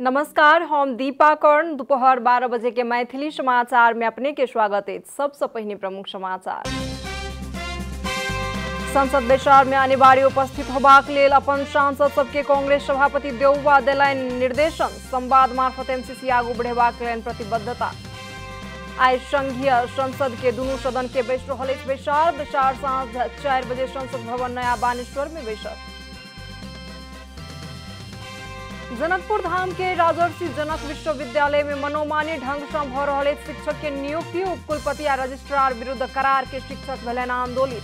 नमस्कार, हम दीपा कर्ण। दोपहर 12 बजे के मैथिली समाचार में अपने के स्वागत है। सबसे पहले प्रमुख समाचार। संसद बैसार में अनिवार्य उपस्थित होबाक लेल अपन सांसद सबके कांग्रेस सभापति देउबा देलनि निर्देशन। संवाद मार्फत एमसीसी आगू बढ़ेबाक लेल प्रतिबद्धता। आई संघीय संसद के दुनू सदन के बैस रहल अछि बैसार साँझ 4 बजे संसद भवन नया बानेश्वर में बैसत। जनकपुर धाम के राजर्षि जनक विश्वविद्यालय में मनोमानी ढंग से भ रहल शिक्षक के नियुक्ति। उपकुलपति आ रजिस्ट्रार विरुद्ध करार के शिक्षक भेलनि आंदोलित।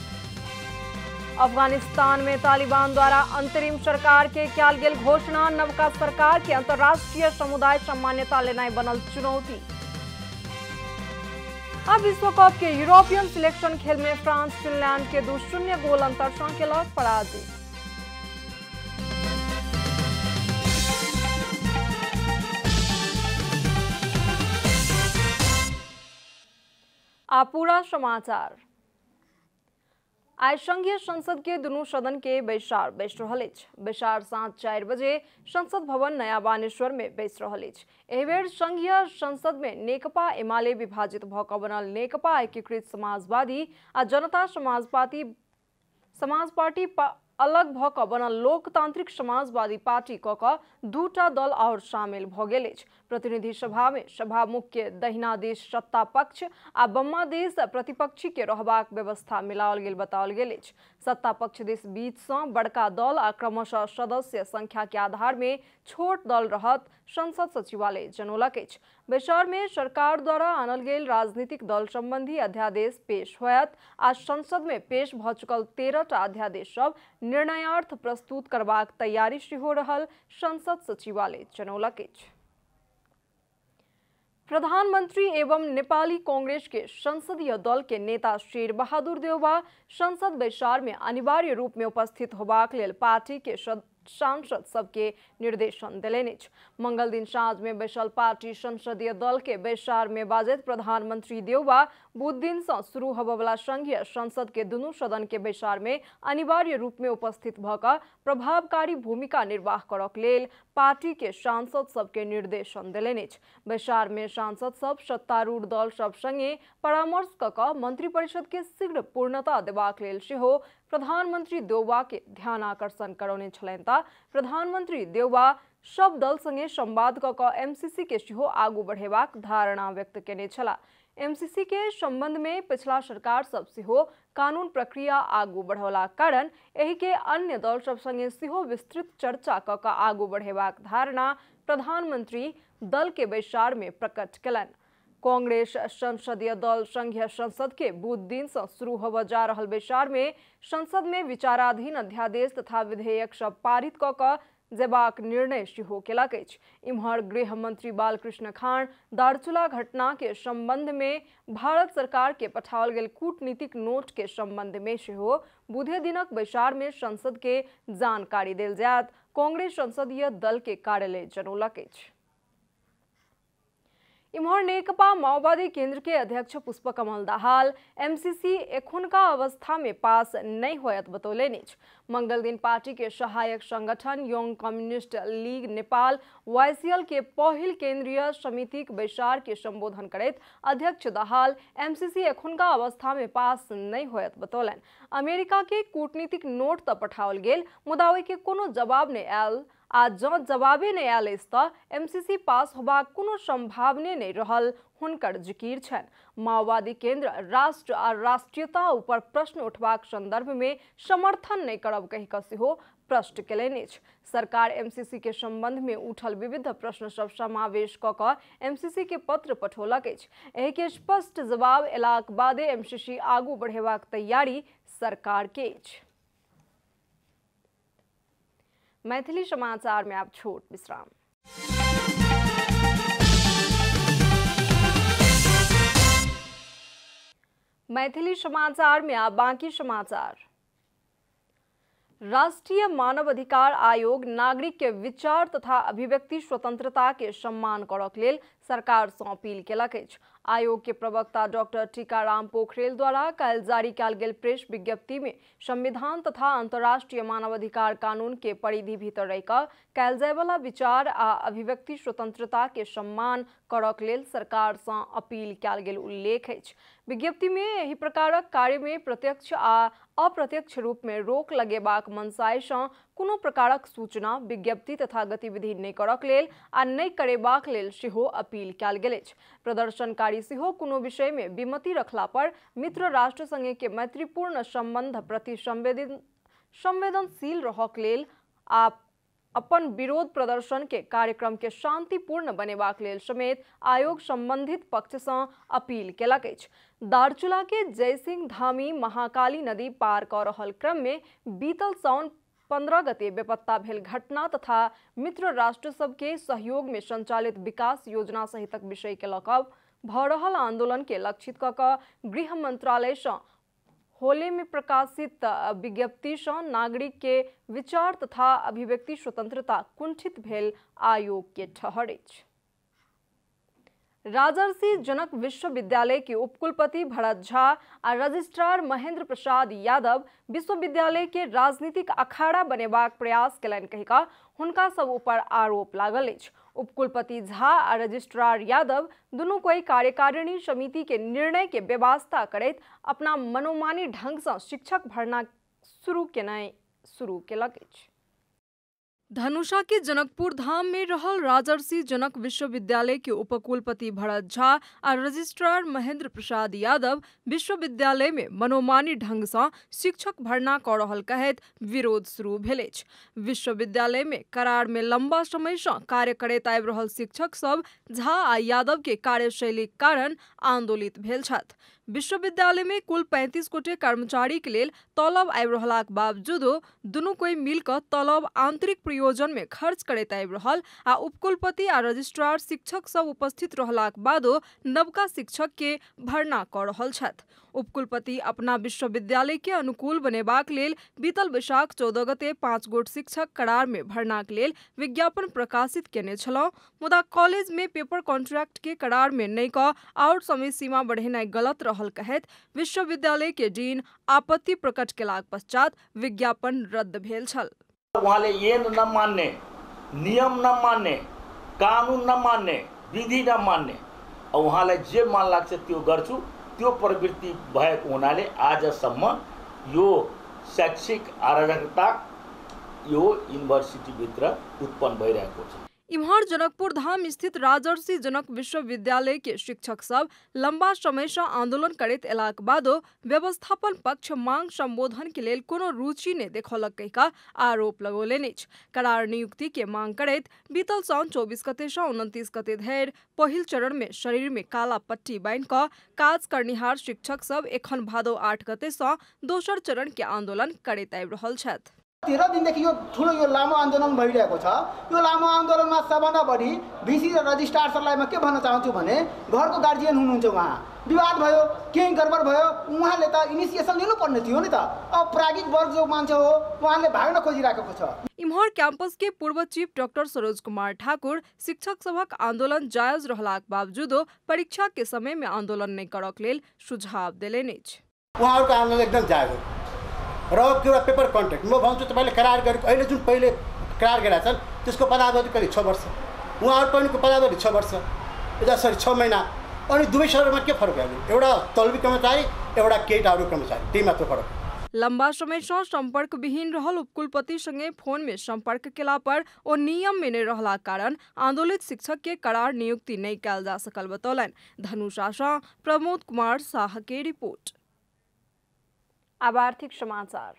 अफगानिस्तान में तालिबान द्वारा अंतरिम सरकार के कयल गेल घोषणा। नवका सरकार के अंतर्राष्ट्रीय समुदाय से मान्यता लेनाइ बनल चुनौती। अब विश्व कप के यूरोपियन सिलेक्शन खेल में फ्रांस फिनलैंड के 2-0 गोल अंतर से केलक पराजित। आ पूरा समाचार। आज संघीय संसद के दुनू सदन के बैसार बैस रहल अछि। बैसार साँझ 4 बजे संसद भवन नया बानेश्वर में बैस रहल अछि। एहि बेर संघीय संसद में नेकपा एमाले विभाजित भ क बनल नेकपा एकीकृत समाजवादी आ जनता समाज पार्टी अलग भ क बनल लोकतांत्रिक समाजवादी पार्टी क क दूटा दल और शामिल भ गेल अछि। प्रतिनिधि सभा में सभामुख के दहिना देश सत्ता पक्ष आ बम्मा देश प्रतिपक्षी के रहबाक व्यवस्था मिलाओल गेल बताओल गेल अछि। सत्ता पक्ष देश बीच से बड़का दल आ क्रमशः सदस्य संख्या के आधार में छोट दल रहत संसद सचिवालय जनौलक अछि। बैसार में सरकार द्वारा आनल गेल राजनीतिक दल संबंधी अध्यादेश पेश होयत आ संसद में पेश भ चुकल 13टा अध्यादेश सब निर्णयार्थ प्रस्तुत करबाक तैयारी सेहो रहल संसद सचिवालय जनौलक अछि। प्रधानमंत्री एवं नेपाली कांग्रेस के संसदीय दल के नेता शेर बहादुर देउबा संसद बैसार में अनिवार्य रूप में उपस्थित होबाक लेल पार्टी के सांसद सबके निर्देशन देलनि अछि। मंगल दिन साँझ में बैसल पार्टी संसदीय दल के बैसार में बाजैत प्रधानमंत्री देउबा बुध दिन से शुरू होबयवला संघीय संसद के दुनू सदन के बैसार में अनिवार्य रूप में उपस्थित भ क प्रभावकारी भूमिका निर्वाह करक लेल पार्टी के सांसद सबके निर्देशन देलनि अछि। बैसार में सांसद सब सत्तारूढ़ दल सब संगे परामर्श क क मंत्री परिषद के शीघ्र पूर्णता देबाक लेल सेहो प्रधानमंत्री देउबा के ध्यान आकर्षण करौने छलनि। प्रधानमंत्री देउबा सब दल संगे संवाद क क एमसीसी के सेहो आगू बढ़ेबाक धारणा व्यक्त केने छला। एमसीसी के संबंध में पिछला सरकार सब सेहो कानून प्रक्रिया आगू बढ़ौला कारण एहि के अन्य दल सब संगे सेहो विस्तृत चर्चा क क आगू बढ़ेबाक धारणा प्रधानमंत्री दल के बैसार में प्रकट केलनि। कांग्रेस संसदीय दल संघीय संसद के बुध दिन से शुरू होबय जा रहल बैसार में संसद में विचाराधीन अध्यादेश तथा विधेयक सब पारित क क जेबाक निर्णय सेहो केलक अछि। इम्हर गृह मंत्री बालकृष्ण खान दार्चुला घटना के संबंध में भारत सरकार के पठाओल गेल कूटनीतिक नोट के संबंध में सेहो बुधे दिनक बैसार में संसद के जानकारी देल जायत कांग्रेस संसदीय दल के कार्यालय जनौलक अछि। इम्हर नेकपा माओवादी केंद्र के अध्यक्ष पुष्पकमल दाहाल एमसीसी एखुनका अवस्था में पास नहीं होयत बतौलनि अछि। मंगल दिन पार्टी के सहायक संगठन young communist league Nepal YCL के पहिल केंद्रीय समितिक बैसार के संबोधन करैत अध्यक्ष दाहाल एमसीसी एखुनका अवस्था में पास नहीं होयत बतौलनि। अमेरिका के कूटनीतिक नोट त पठाओल गेल मुदा ओइ के कोनो जवाब नहीं आयल आ जँ जवाबे नहीं आयल अछि त एमसीसी पास होबाक कोनो संभावने नहीं रहल हुनकर जिकिर छनि। माओवादी केंद्र राष्ट्र आ राष्ट्रीयता ऊपर प्रश्न उठबाक संदर्भ में समर्थन नहीं करब कहि क सेहो प्रश्न केलनि अछि। सरकार एमसीसी के संबंध में उठल विविध प्रश्न सब समावेश क क एमसीसी के पत्र पठौलक अछि। एहि के स्पष्ट जवाब एलाक बादे एमसीसी आगू बढ़ेबाक तैयारी सरकार के अछि। मैथिली समाचार में आप छोट विश्राम। मैथिली समाचार में आप बाकी समाचार। राष्ट्रीय मानव अधिकार आयोग नागरिक के विचार तथा अभिव्यक्ति स्वतंत्रता के सम्मान करक लेल सरकार से अपील केलक अछि। आयोग के प्रवक्ता डॉक्टर टीकाराम पोखरेल द्वारा कल जारी कयल गेल प्रेस विज्ञप्ति में संविधान तथा अंतर्राष्ट्रीय मानवाधिकार कानून के परिधि भीतर रहि कऽ कयल जाय वाला विचार आ अभिव्यक्ति स्वतंत्रता के सम्मान करक लेल सरकार सँ अपील कयल गेल उल्लेख अछि। विज्ञप्ति में एहि प्रकारक कार्य में प्रत्यक्ष आ अप्रत्यक्ष रूप में रोक लगेबाक मनसाय सँ कोनो प्रकारक सूचना, विज्ञप्ति तथा गतिविधि नहि करक लेल आ नहि करेबाक लेल सेहो अपील कयल गेल अछि। प्रदर्शनकारी सेहो कोनो विषय में विमति रखला पर मित्र राष्ट्र संगे के मैत्रीपूर्ण संबंध प्रति संवेदनशील रहक लेल आ अपन विरोध प्रदर्शन के कार्यक्रम के शांतिपूर्ण बनेबाक लेल समेत आयोग संबंधित पक्ष सँ अपील केलक अछि। दार्चुला के जयसिंह धामी महाकाली नदी पार कऽ रहल क्रम में बीतल साउन 15 गते बेपत्ता भेल घटना तथा मित्र राष्ट्र सब के सहयोग में संचालित विकास योजना सहितक विषय के लऽ कऽ भऽ रहल आंदोलन के लक्षित कऽ कऽ गृह मंत्रालय सँ होले में प्रकाशित विज्ञप्ति सँ नागरिक के विचार तथा अभिव्यक्ति स्वतंत्रता कुंठित भेल आयोग के ठहर अछि। राजर्षि जनक विश्वविद्यालय के उपकुलपति भरत झा आ रजिस्ट्रार महेंद्र प्रसाद यादव विश्वविद्यालय के राजनीतिक अखाड़ा बनेबाक प्रयास कयलनि कहि कऽ हुनका सब ऊपर आरोप लागल अछि। उपकुलपति झा आ रजिस्ट्रार यादव दुनू कोई कार्यकारिणी समिति के निर्णय के बेवास्ता करैत अपना मनोमानी ढंग सँ शिक्षक भर्ना शुरू केलक अछि। धनुषा के जनकपुर धाम में रहल राजर्षि जनक विश्वविद्यालय के उपकुलपति भरत झा आ रजिस्ट्रार महेंद्र प्रसाद यादव विश्वविद्यालय में मनोमानी ढंग सँ शिक्षक भर्ना कऽ रहल कहैत विरोध शुरू भेल अछि। विश्वविद्यालय में करार में लंबा समय सँ कार्य करैत आबि रहल शिक्षक सब झा आ यादव के कार्यशैलीक कारण आंदोलित भेल छथि। विश्वविद्यालय में कुल 35 गोटे कर्मचारी के लेल तलब आबि रहलाक बावजूदो दुनू कोई मिल कऽ तलब आंतरिक प्रयोजन में खर्च करैत आबि रहल आ उपकुलपति आ रजिस्ट्रार शिक्षक सब उपस्थित रहलाक बादो नवका शिक्षक के भर्ना कऽ रहल छथि। उपकुलपति अपना विश्वविद्यालय के अनुकूल बनेबाक लेल बीतल बैशाख 14 गते 5 गोट शिक्षक करार में भर्नाक लेल विज्ञापन प्रकाशित केने छलहुँ, मुदा कॉलेज में पेपर कॉन्ट्रैक्ट के करार में नहि कऽ आओर समय सीमा बढ़ेनाइ गलत रहल कहैत विश्वविद्यालय के डीन आपत्ति प्रकट केलाक पश्चात विज्ञापन रद्द भेल छल। उहाँले ऐन न मान्ने, नियम न मान्ने, कानून न मान्ने, विधि न मान्ने, उहाँलाई जे मन लाग्छ त्यो गर्छु, त्यो प्रवृत्ति भएको हुनाले आजसम्म यो शैक्षिक अराजकता यो युनिभर्सिटी भित्र उत्पन्न भइरहेको छ। इम्हर जनकपुर धाम स्थित राजर्षि जनक विश्वविद्यालय के शिक्षक सब लंबा समय से आंदोलन करैत एलाक बादो व्यवस्थापन पक्ष मांग संबोधन के लेल कोनो रुचि नहि देखौलक कहि कऽ आरोप लगौलनि अछि। करार नियुक्ति के मांग करैत बीतल साउन 24 गते सँ 29 गते धरि पहिल चरण में शरीर में काला पट्टी बान्हि कऽ काज करनिहार शिक्षक सब एखन भादो 8 गते सँ दोसर चरण के आंदोलन करैत आबि रहल छथि। 13 दिनदेखि यो ठुलो यो लामो आन्दोलन भइरहेको छ। यो लामो आन्दोलनमा सबभन्दा बढी भिसी र रजिस्ट्रार सरलाई म के भन्न चाहन्छु भने घरको गार्जियन हुनुहुन्छ, उहाँ विवाद भयो, केही गडबड भयो, उहाँले त इनिसिएसन लिनुपर्ने थियो नि त। अब प्राज्ञिक वर्ग जो मान्छे हो उहाँले भाग्न खोजिरहेको छ। इम्हर क्याम्पस के पूर्व चीफ डॉक्टर सरोज कुमार ठाकुर शिक्षक सभक आंदोलन जायज रहलाक बावजूदो परीक्षा के समय में आंदोलन नहीं करक लेल सुझाव देलनि अछि। उहाँहरूको आन्दोलन एकदम जायज हो र एउटा पेपर कन्ट्र्याक्ट म भन्छु तपाईले करार गरेको अहिले जुन पहिले करार गरेका छन् त्यसको पदावधि कति 6 वर्ष, उहाँहरूको पहिलेको पदावधि 6 वर्ष, सरी 6 महिना, अनि दुवै शहरमा के फरक भयो? एउटा तलबी कर्मचारी, एउटा केटाहरू कर्मचारी, त्यही मात्र फरक। लंबा समय से संपर्क विहीन रहल उपकुलपति संगे फोन में संपर्क केला पर ओ नियम में नहीं रहला कारण आंदोलित शिक्षक के करार नियुक्ति नहीं कयल जा सकल बतौलन। धनुषा से प्रमोद कुमार साह के रिपोर्ट। अब आर्थिक समाचार।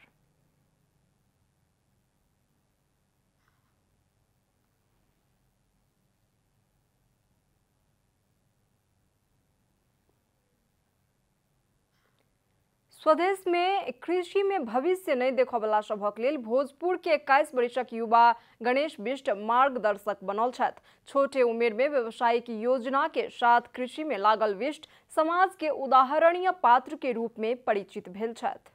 स्वदेश में कृषि में भविष्य नहीं देखला सभक लेल भोजपुर के 21 वर्षक युवा गणेश बिष्ट मार्गदर्शक बनल छथि। छोटे उम्र में व्यवसायिक योजना के साथ कृषि में लागल बिष्ट समाज के उदाहरणीय पात्र के रूप में परिचित भेल छथि।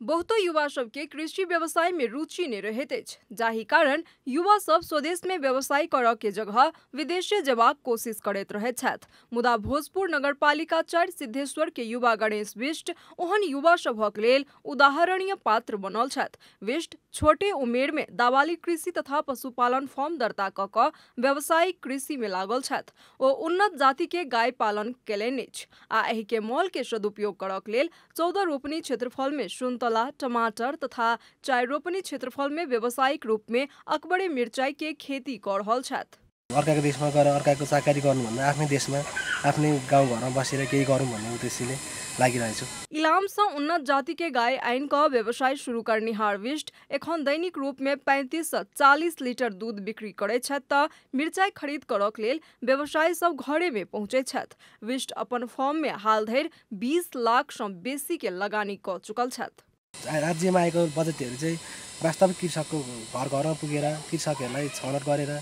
बहुतो युवा सबके कृषि व्यवसाय में रुचि नहीं रहैत अछि, जाहि कारण युवा सब स्वदेश में व्यवसाय करऽ के जगह विदेशे जेबाक कोशिश करैत रहैत छथि। मुदा भोजपुर नगरपालिका 4 सिद्धेश्वर के युवा गणेश बिष्ट ओहन युवा सभक लेल उदाहरणीय पात्र बनल छथि। बिष्ट छोटे उमेर में दावाली कृषि तथा पशुपालन फॉर्म दर्ता कऽ व्यावसायिक कृषि में लागल छथि। ओ उन्नत जाति के गाय पालन केलनि अछि आ एहि के मॉल के सदुपयोग करऽ के लेल 14 रोपनी क्षेत्रफल में सुन्तला, टमाटर तथा 4 रोपनी क्षेत्रफल में व्यावसायिक रूप में अकबरे मिर्चाई के खेती कर रहल छथि। अर्काको देशमा गएर अर्काको चाकरी गर्नुभन्दा आफ्नै देशमा आफ्नै गाउँघरमा बसेर केही गरौँ भन्ने उद्देश्यले लागिरहेछु। इलाम से उन्नत जाति के गाय आइन का व्यवसाय शुरू करनिहार बिष्ट एखन दैनिक रूप में 35 से 40 लीटर दूध बिक्री करैत छथि तऽ मिर्चाई खरीद करऽ के लेल व्यवसायी सब घरे में पहुँचैत छथि। बिष्ट अपन फॉर्म में हाल धरि 20 लाख से बेसी के लगानी कऽ चुकल छथि। राज्यमा आएको बजेटहरू चाहिँ वास्तविक कृषकको घर घरमा पुगेर कृषकहरूलाई छनौट गरेर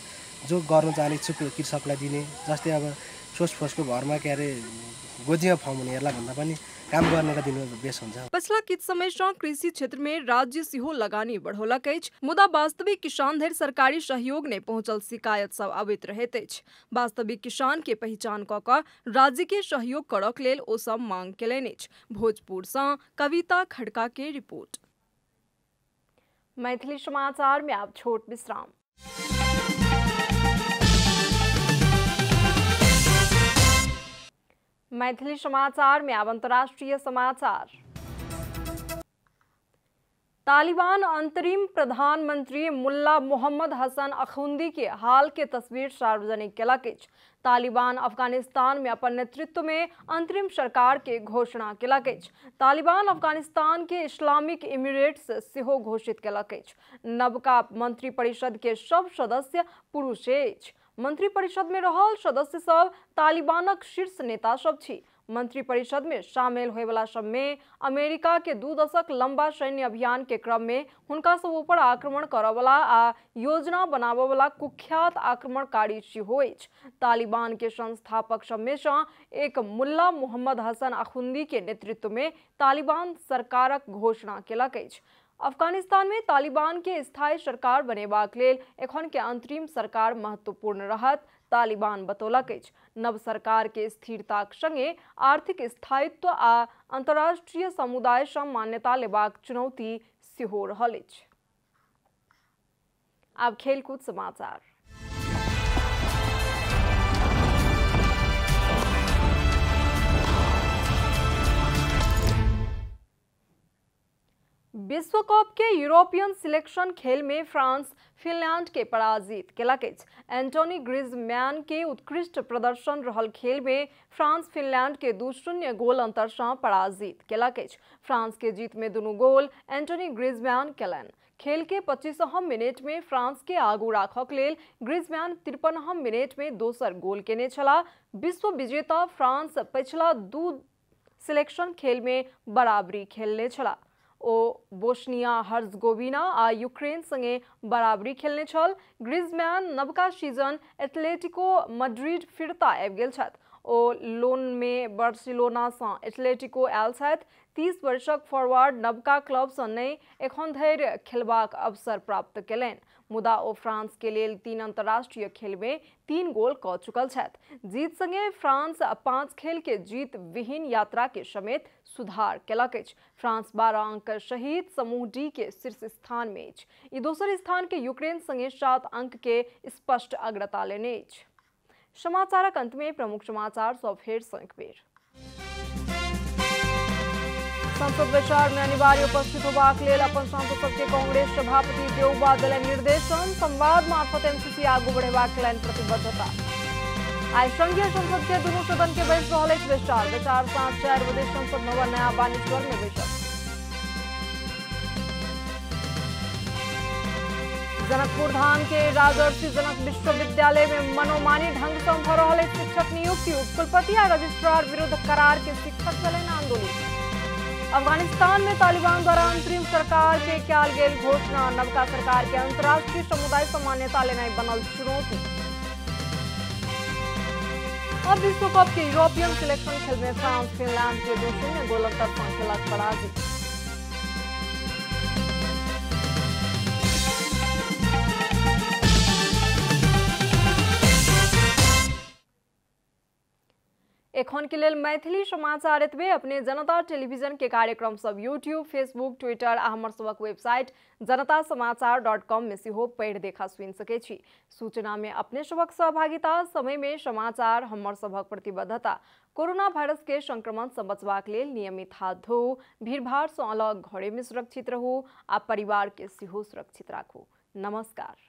जो गर्न चाहने इच्छुक कृषकलाई दिने, जस्तै अब सोचफोचको भरमा के अरे गोजीमा फर्म हुनेहरूलाई भन्दा पनि काम गर्नेलाई दिनु बेस हुन्छ। पिछला किछ समय से कृषि क्षेत्र में राज्य सेहो लगानी बढ़ौलक अछि, मुदा वास्तविक किसान धरि सरकारी सहयोग नहीं पहुंचल शिकायत सब अबैत रहैत अछि। वास्तविक किसान के पहचान कऽ राज्य के सहयोग करऽ के लेल ओ सब मांग केलनि अछि। भोजपुर से कविता खड़का के रिपोर्ट। मैथिली समाचार में आप छोट विश्राम। मैथिली समाचार में अब अंतर्राष्ट्रीय समाचार। तालिबान अंतरिम प्रधानमंत्री मुल्ला मोहम्मद हसन अखुंदी के हाल के तस्वीर सार्वजनिक केलक अछि। तालिबान अफगानिस्तान में अपन नेतृत्व में अंतरिम सरकार के घोषणा केलक अछि। तालिबान अफगानिस्तान के इस्लामिक इमिरेट्स सेहो घोषित केलक अछि। नवका मंत्री परिषद के सब सदस्य पुरुष अछि। मंत्री परिषद में रहल सदस्य सब तालिबानक शीर्ष नेता सब छी। मंत्री परिषद में शामिल होय वाला सब में अमेरिका के 2 दशक लंबा सैन्य अभियान के क्रम में हुनका सब ऊपर आक्रमण करय वाला आ योजना बनाबय वाला कुख्यात आक्रमणकारी सेहो अछि। तालिबान के संस्थापक सब में से एक मुल्ला मोहम्मद हसन अखुंदी के नेतृत्व में तालिबान सरकारक घोषणा केलक अछि। अफगानिस्तान में तालिबान के स्थायी सरकार बनेबाक लेल एखन के अंतरिम सरकार महत्वपूर्ण रहत। तालिबान बतौलक अछि। नव सरकार के स्थिरताक संगे आर्थिक स्थायित्व आ अंतर्राष्ट्रीय समुदाय सँ मान्यता लेबाक चुनौती सेहो रहल अछि। आब खेलकूद समाचार। विश्व कप के यूरोपियन सिलेक्शन खेल में फ्रांस फिनलैंड के पराजित केलक अछि। एंटोनी ग्रिजमैन के उत्कृष्ट प्रदर्शन रहल खेल में फ्रांस फिनलैंड के 2-0 गोल अंतर से पराजित केलक अछि। फ्रांस के जीत में 2 गोल एंटोनी ग्रिजमैन केलनि। खेल के 25 मिनट में फ्रांस के आगू राखक लेल ग्रिजमैन 53 मिनट में दोसर गोल केने छला। विश्व विजेता फ्रांस पिछला 2 सिलेक्शन खेल में बराबरी खेलने छला। ओ बोस्निया हर्जगोविना आ यूक्रेन संगे बराबरी खेलने छल। ग्रिजमैन नवका सीजन एथलेटिको मैड्रिड फिरता आबि गेल छथि। ओ लोन में बार्सिलोना से एथलेटिको आयल छथि। 30 वर्षक फॉरवर्ड नवका क्लब से नहीं एखन धरि खेलबाक अवसर प्राप्त केलनि, मुदा ओ फ्रांस के लेल 3 अंतर्राष्ट्रीय खेल में 3 गोल कऽ चुकल छथि। जीत संगे फ्रांस 5 खेल के जीत विहीन यात्रा के समेत सुधार केलक अछि। फ्रांस 12 अंक सहित समूह डी के शीर्ष स्थान में अछि। ई दोसर स्थान के यूक्रेन संगे 7 अंक के स्पष्ट अग्रता लेने अछि। समाचारक अंत में प्रमुख समाचार सब फेर सँ एक बेर। संसद बैसार में अनिवार्य उपस्थित होबाक लेल अपन सांसद सबके कांग्रेस सभापति देउबा देलनि निर्देशन। संवाद मार्फत एमसीसी आगू बढ़ेबाक केलनि प्रतिबद्धता। आई संघीय संसद के दुनू सदन के बैस रहल अछि बैसार। बैसार साँझ 4 बजे संसद भवन नया बानेश्वर में बैसत। जनकपुर धाम के राजर्षि जनक विश्वविद्यालय में मनोमानी ढंग से भऽ रहल अछि शिक्षक नियुक्ति। उपकुलपति आ रजिस्ट्रार विरुद्ध करार के शिक्षक चलनि आंदोलन। अफगानिस्तान में तालिबान द्वारा अंतरिम सरकार के कयल गेल घोषणा। नवका सरकार के अंतर्राष्ट्रीय समुदाय से मान्यता लेनाइ बनल चुनौती। अब विश्व कप के यूरोपियन सिलेक्शन खेल में फ्रांस फिनलैंड के 2-0 गोल अंतर से खेलक पराजित। एखन के लेल मैथिली समाचार एतबे। अपने जनता टेलीविजन के कार्यक्रम सब यूट्यूब, फेसबुक, ट्विटर आ हमर सबक वेबसाइट जनतासमाचार.com में सेहो पढ़ि देखा सुनि सकै छी। सूचना में अपने सबक सहभागिता, समय में समाचार, हमर सबक प्रतिबद्धता। कोरोना वायरस के संक्रमण से बचबाक लेल नियमित हाथ धोऊ, भीड़भाड़ से अलग घरे में सुरक्षित रहू आ परिवार के सेहो सुरक्षित राखू। नमस्कार।